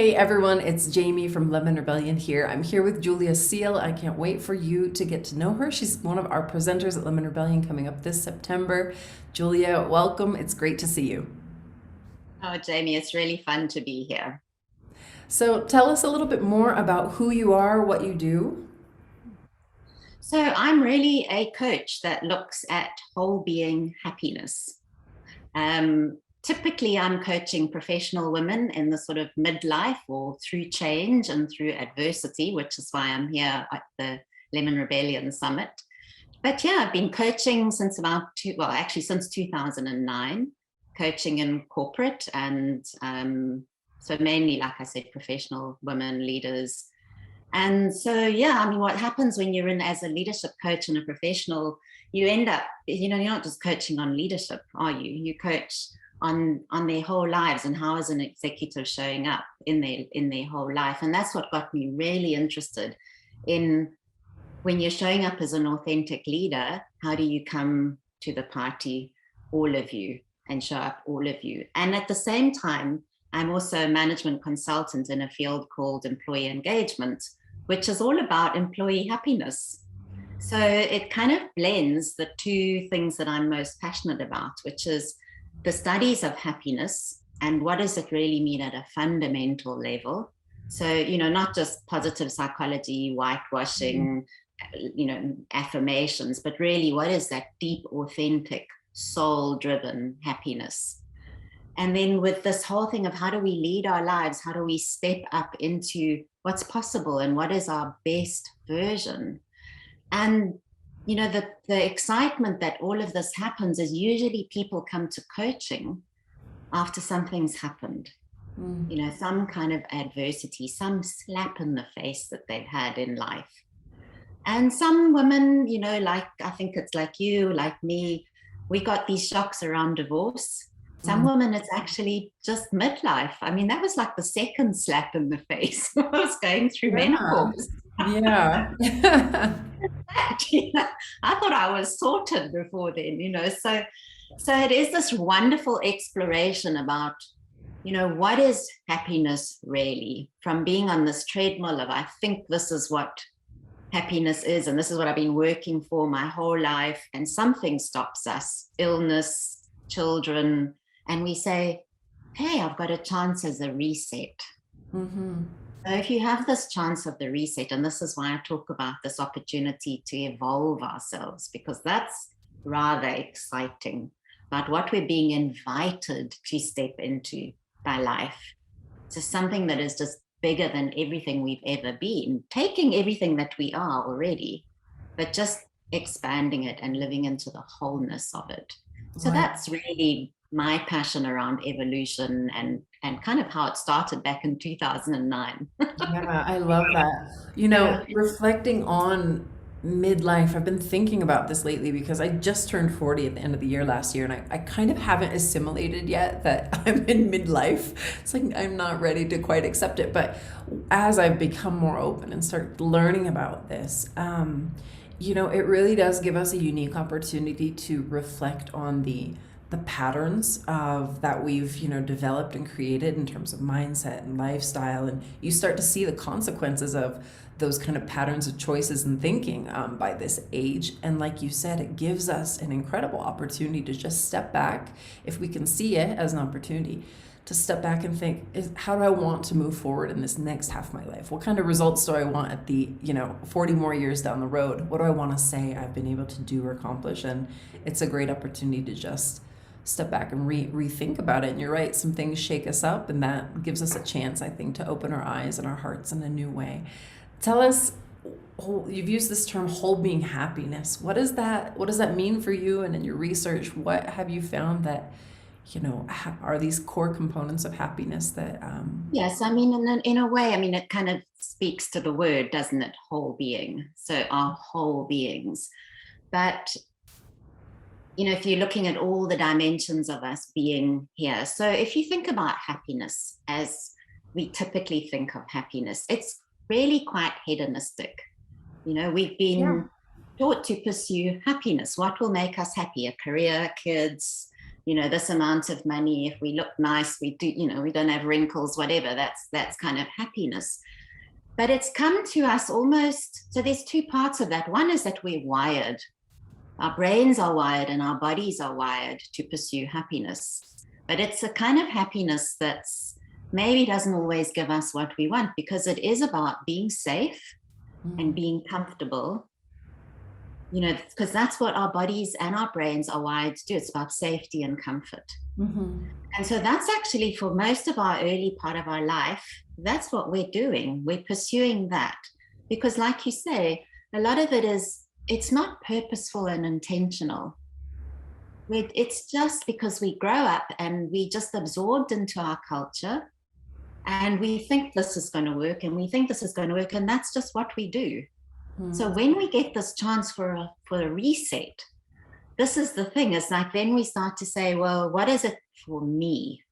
Hey everyone, it's Jamie from Lemon Rebellion here. I'm here with Julia Seal. I can't wait for you to get to know her. She's one of our presenters at Lemon Rebellion coming up this September. Julia, welcome. It's great to see you. Oh, Jamie, it's really fun to be here. So, tell us a little bit more about who you are, what you do. So, I'm really a coach that looks at whole being happiness. Typically, I'm coaching professional women in the sort of midlife or through change and through adversity, which is why I'm here at the Lemon Rebellion Summit. But yeah, I've been coaching since actually since 2009, coaching in corporate and so mainly, like I said, professional women leaders. And so, yeah, I mean, what happens when you're in as a leadership coach and a professional, you end up, you're not just coaching on leadership, are you? You coach on their whole lives and how is an executive showing up in their whole life. And that's what got me really interested in when you're showing up as an authentic leader, how do you come to the party, all of you, and show up all of you? And at the same time, I'm also a management consultant in a field called employee engagement, which is all about employee happiness. So it kind of blends the two things that I'm most passionate about, which is the studies of happiness and what does it really mean at a fundamental level. So, not just positive psychology, whitewashing, affirmations, but really what is that deep, authentic, soul driven happiness? And then with this whole thing of how do we lead our lives? How do we step up into what's possible and what is our best version? And the excitement that all of this happens is usually people come to coaching after something's happened. Some kind of adversity, some slap in the face that they've had in life. And some women, like I think it's like you, like me, we got these shocks around divorce. Some Mm. women, it's actually just midlife. I mean, that was like the second slap in the face. I was going through Yeah. menopause. Yeah. I thought I was sorted before then, So it is this wonderful exploration about, what is happiness really? From being on this treadmill of I think this is what happiness is, and this is what I've been working for my whole life, and something stops us, illness, children, and we say, hey, I've got a chance as a reset. Hmm. So if you have this chance of the reset, and this is why I talk about this opportunity to evolve ourselves, because that's rather exciting about what we're being invited to step into by life. To something that is just bigger than everything we've ever been, taking everything that we are already, but just expanding it and living into the wholeness of it. So Right. that's really my passion around evolution and kind of how it started back in 2009. Yeah, I love that. Yeah. Reflecting on midlife, I've been thinking about this lately because I just turned 40 at the end of the year last year, and I kind of haven't assimilated yet that I'm in midlife. It's like I'm not ready to quite accept it. But as I've become more open and start learning about this, it really does give us a unique opportunity to reflect on the patterns of that we've developed and created in terms of mindset and lifestyle, and you start to see the consequences of those kind of patterns of choices and thinking by this age. And like you said, it gives us an incredible opportunity to just step back, if we can see it as an opportunity, to step back and think, how do I want to move forward in this next half of my life? What kind of results do I want at the 40 more years down the road? What do I want to say I've been able to do or accomplish? And it's a great opportunity to just step back and rethink about it. And you're right, some things shake us up, and that gives us a chance, I think, to open our eyes and our hearts in a new way. Tell us, you've used this term whole being happiness. What does that mean for you? And in your research, what have you found that are these core components of happiness that Yes, I mean, in a way, I mean, it kind of speaks to the word, doesn't it? Whole being. So our whole beings. But if you're looking at all the dimensions of us being here. So if you think about happiness as we typically think of happiness, it's really quite hedonistic. We've yeah. been taught to pursue happiness. What will make us happy? A career, kids, this amount of money, if we look nice, we do, we don't have wrinkles, whatever, that's kind of happiness. But it's come to us almost, so there's two parts of that. One is that we're wired. Our brains are wired and our bodies are wired to pursue happiness. But it's a kind of happiness that's maybe doesn't always give us what we want, because it is about being safe and being comfortable, because that's what our bodies and our brains are wired to do. It's about safety and comfort. And so that's actually, for most of our early part of our life, that's what we're doing. We're pursuing that. Because like you say, a lot of it is, it's not purposeful and intentional. It's just because we grow up and we just absorbed into our culture, and we think this is going to work, and we think this is going to work, and that's just what we do. So when we get this chance for a reset, this is the thing, is like then we start to say, well, what is it for me?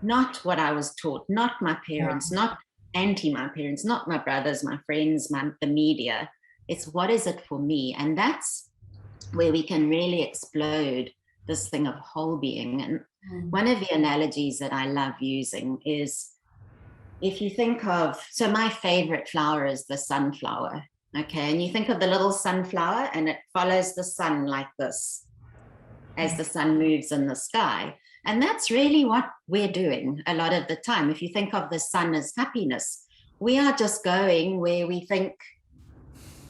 Not what I was taught, not my parents, not my parents, not my brothers, my friends, the media. It's what is it for me? And that's where we can really explode this thing of whole being. And one of the analogies that I love using is, if you think of, so my favorite flower is the sunflower. Okay, and you think of the little sunflower, and it follows the sun like this as the sun moves in the sky. And that's really what we're doing a lot of the time. If you think of the sun as happiness, we are just going where we think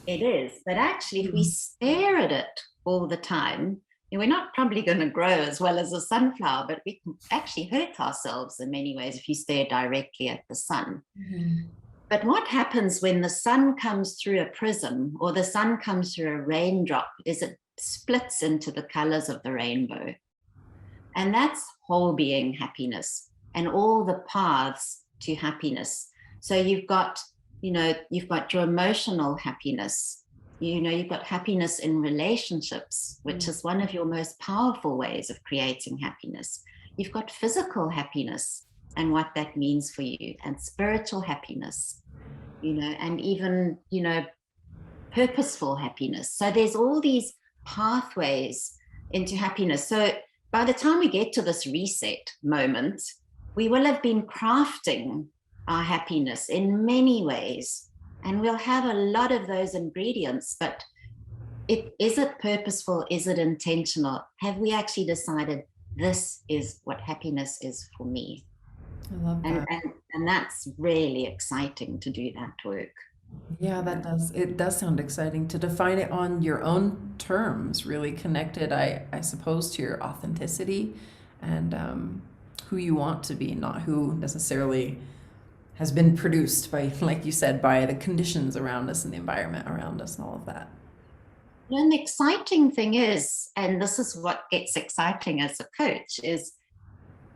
it is. But actually, if we stare at it all the time, we're not probably going to grow as well as a sunflower, but we can actually hurt ourselves in many ways if you stare directly at the sun. But what happens when the sun comes through a prism, or the sun comes through a raindrop, is it splits into the colors of the rainbow. And that's whole being happiness and all the paths to happiness. So you've got your emotional happiness. You've got happiness in relationships, which is one of your most powerful ways of creating happiness. You've got physical happiness and what that means for you, and spiritual happiness, and even, purposeful happiness. So there's all these pathways into happiness. So by the time we get to this reset moment, we will have been crafting our happiness in many ways, and we'll have a lot of those ingredients. But is it purposeful? Is it intentional? Have we actually decided this is what happiness is for me? I love that. And that's really exciting to do that work. Yeah, it does sound exciting to define it on your own terms, really connected, I suppose, to your authenticity and who you want to be, not who necessarily has been produced by, like you said, by the conditions around us and the environment around us and all of that. And the exciting thing is, and this is what gets exciting as a coach, is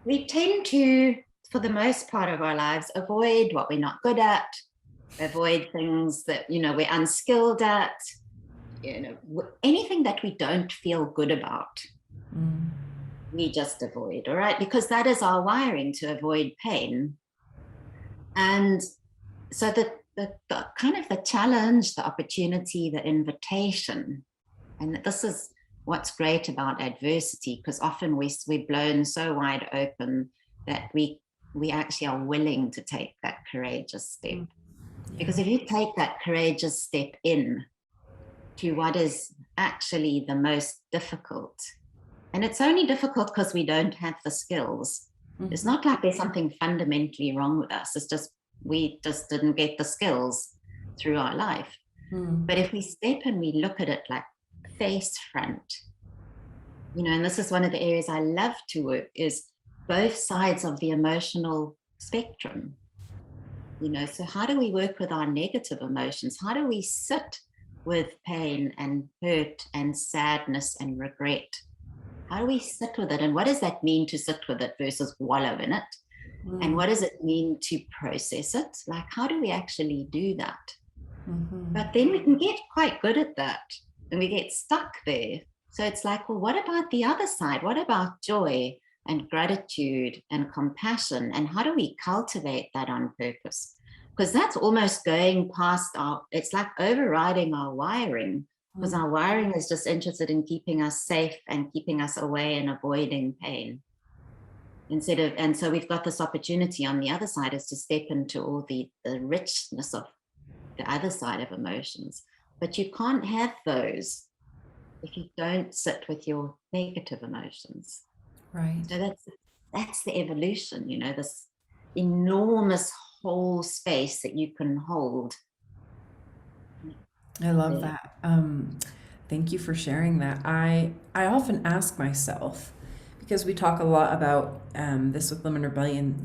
we tend to, for the most part of our lives, avoid what we're not good at, avoid things that, we're unskilled at, anything that we don't feel good about, we just avoid, all right? Because that is our wiring, to avoid pain. And so the kind of the challenge, the opportunity, the invitation, and this is what's great about adversity, because often we're blown so wide open that we actually are willing to take that courageous step. Because if you take that courageous step in to what is actually the most difficult, and it's only difficult because we don't have the skills. It's not like there's something fundamentally wrong with us. It's just, we just didn't get the skills through our life. But if we step and we look at it like face front, and this is one of the areas I love to work, is both sides of the emotional spectrum. So how do we work with our negative emotions? How do we sit with pain and hurt and sadness and regret? How do we sit with it? And what does that mean to sit with it versus wallow in it? And what does it mean to process it? Like, how do we actually do that? But then we can get quite good at that, and we get stuck there. So it's like, well, what about the other side? What about joy and gratitude and compassion? And how do we cultivate that on purpose? Because that's almost going past it's like overriding our wiring because our wiring is just interested in keeping us safe and keeping us away and avoiding pain. And so we've got this opportunity on the other side is to step into all the richness of the other side of emotions. But you can't have those if you don't sit with your negative emotions. Right. So that's the evolution, this enormous whole space that you can hold. I love that. Thank you for sharing that. I often ask myself, because we talk a lot about this with Lemon Rebellion,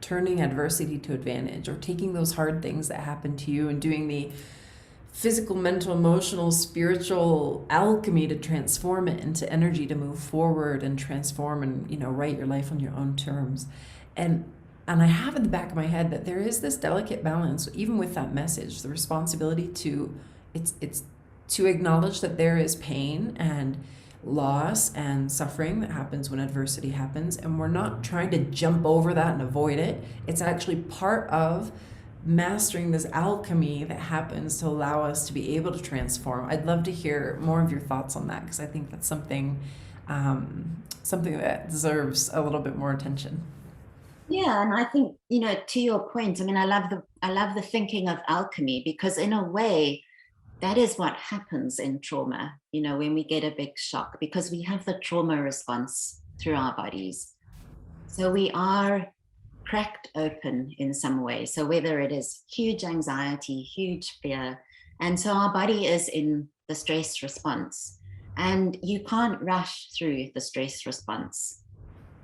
turning adversity to advantage, or taking those hard things that happen to you and doing the physical, mental, emotional, spiritual alchemy to transform it into energy to move forward and transform and write your life on your own terms. And I have in the back of my head that there is this delicate balance, even with that message, the responsibility to it's to acknowledge that there is pain and loss and suffering that happens when adversity happens, and we're not trying to jump over that and avoid it. It's actually part of mastering this alchemy that happens to allow us to be able to transform. I'd love to hear more of your thoughts on that, because I think that's something that deserves a little bit more attention. Yeah, and I think, to your point, I mean, I love the thinking of alchemy, because in a way, that is what happens in trauma, when we get a big shock, because we have the trauma response through our bodies. So we are cracked open in some way. So whether it is huge anxiety, huge fear, and so our body is in the stress response, and you can't rush through the stress response.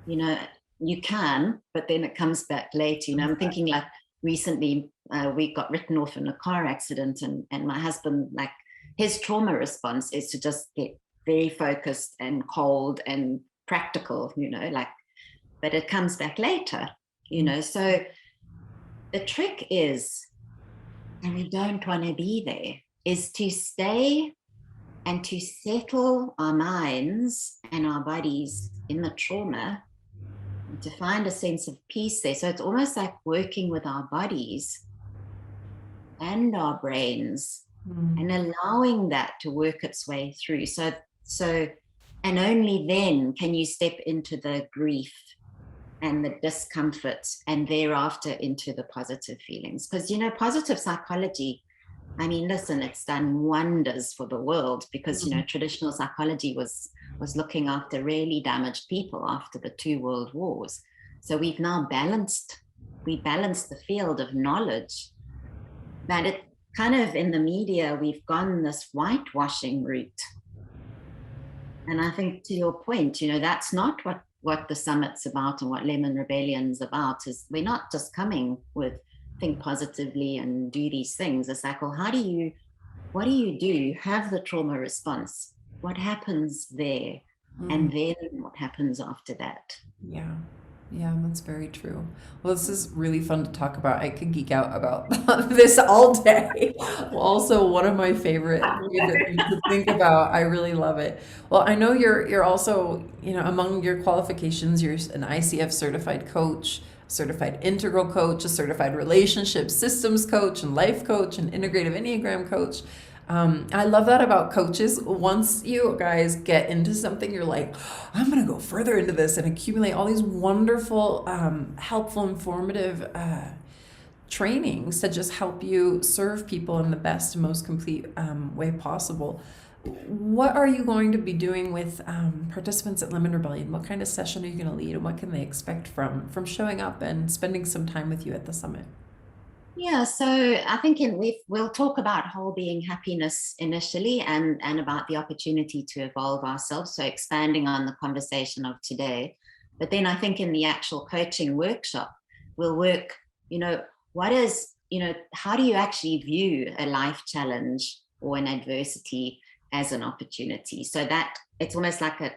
You can, but then it comes back late. I'm thinking, like, recently we got written off in a car accident, and my husband, like, his trauma response is to just get very focused and cold and practical, but it comes back later, so the trick is, and we don't want to be there, is to stay and to settle our minds and our bodies in the trauma, to find a sense of peace there. So it's almost like working with our bodies and our brains, and allowing that to work its way through. So, and only then can you step into the grief and the discomfort, and thereafter into the positive feelings. Because, positive psychology, I mean, listen, it's done wonders for the world, because, traditional psychology was looking after really damaged people after the 2 world wars. So we've now balanced the field of knowledge. But it kind of, in the media, we've gone this whitewashing route. And I think, to your point, that's not what the summit's about, and what Lemon Rebellion's about. Is we're not just coming with think positively and do these things. It's like, well, what do you do? Have the trauma response. What happens there? And then what happens after that? Yeah, that's very true. Well, this is really fun to talk about. I could geek out about this all day. Well, also one of my favorite things to think about. I really love it. Well, I know you're also, among your qualifications, you're an ICF certified coach, certified integral coach, a certified relationship systems coach, and life coach, and integrative Enneagram coach. I love that about coaches. Once you guys get into something, you're like, I'm going to go further into this and accumulate all these wonderful, helpful, informative trainings to just help you serve people in the best and most complete way possible. What are you going to be doing with participants at Lemon Rebellion? What kind of session are you going to lead, and what can they expect from showing up and spending some time with you at the summit? Yeah, so I think we'll talk about whole being happiness initially, and about the opportunity to evolve ourselves, so expanding on the conversation of today. But then I think in the actual coaching workshop, we'll work, how do you actually view a life challenge or an adversity as an opportunity? So that it's almost like a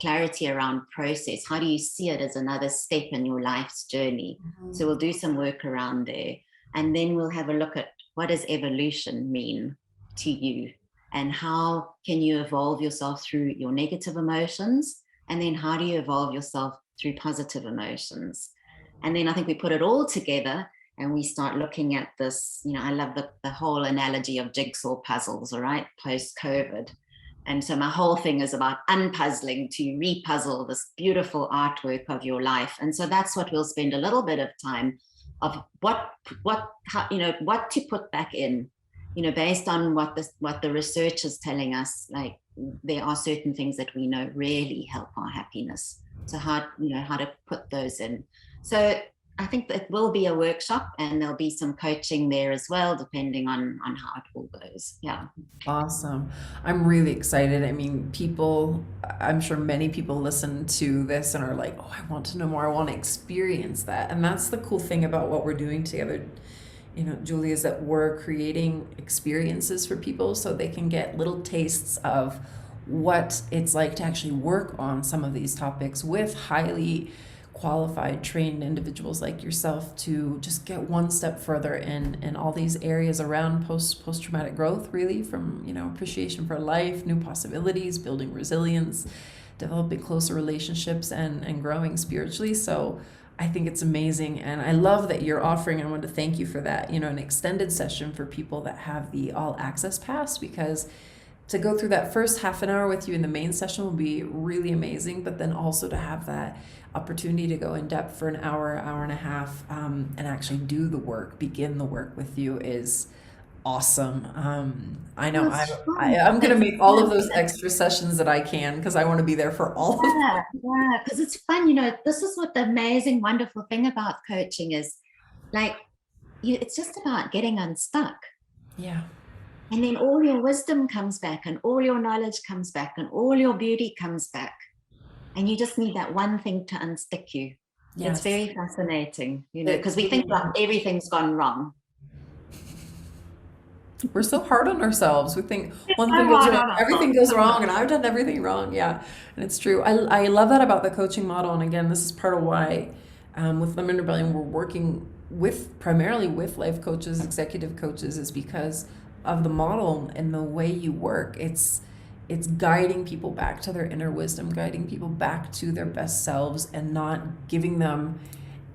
clarity around process. How do you see it as another step in your life's journey? So we'll do some work around there, and then we'll have a look at, what does evolution mean to you, and how can you evolve yourself through your negative emotions, and then how do you evolve yourself through positive emotions? And then I think we put it all together, and we start looking at this, I love the whole analogy of jigsaw puzzles, all right, post-COVID. And so my whole thing is about unpuzzling to repuzzle this beautiful artwork of your life. And so that's what we'll spend a little bit of time of what to put back in, based on what the research is telling us. Like, there are certain things that we know really help our happiness. So how to put those in. So I think that will be a workshop, and there'll be some coaching there as well, depending on how it all goes. Yeah. Awesome. I'm really excited. I mean, I'm sure many people listen to this and are like, oh, I want to know more. I want to experience that. And that's the cool thing about what we're doing together, Julie, is that we're creating experiences for people so they can get little tastes of what it's like to actually work on some of these topics with highly qualified, trained individuals like yourself, to just get one step further in all these areas around post-traumatic growth, really, from appreciation for life, new possibilities, building resilience, developing closer relationships, and growing spiritually. So I think it's amazing, and I love that you're offering. I want to thank you for that, an extended session for people that have the all access pass, because to go through that first half an hour with you in the main session will be really amazing, but then also to have that opportunity to go in depth for an hour and a half, and actually do the work, begin the work with you is awesome. I know I'm going to make all of those extra sessions that I can, because I want to be there for all of them. Yeah, because it's fun. This is what the amazing, wonderful thing about coaching is. Like, it's just about getting unstuck. Yeah. And then all your wisdom comes back, and all your knowledge comes back, and all your beauty comes back. And you just need that one thing to unstick you. Yes. It's very fascinating, because we think that everything's gone wrong. We're so hard on ourselves. We think one thing goes wrong, everything goes wrong, and I've done everything wrong. Yeah, and it's true. I love that about the coaching model. And again, this is part of why with Lemon Rebellion, we're working primarily with life coaches, executive coaches, is because of the model and the way you work. It's guiding people back to their inner wisdom, guiding people back to their best selves, and not giving them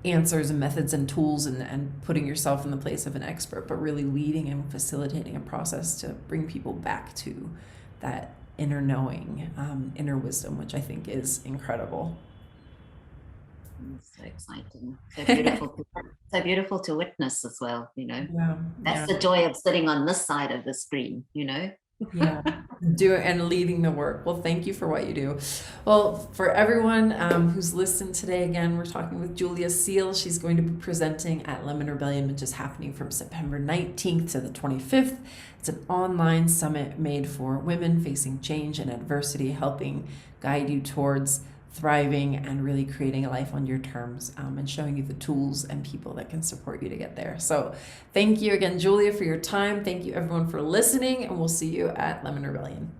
answers and methods and tools and putting yourself in the place of an expert, but really leading and facilitating a process to bring people back to that inner knowing, inner wisdom, which I think is incredible. It's so exciting, so beautiful, so beautiful to witness as well. That's the joy of sitting on this side of the screen. Yeah, do it and leading the work. Well, thank you for what you do. Well, for everyone who's listened today, again, we're talking with Julia Seal. She's going to be presenting at Lemon Rebellion, which is happening from September 19th to the 25th. It's an online summit made for women facing change and adversity, helping guide you towards thriving and really creating a life on your terms, and showing you the tools and people that can support you to get there. So thank you again, Julia, for your time. Thank you everyone for listening, and we'll see you at Lemon Rebellion.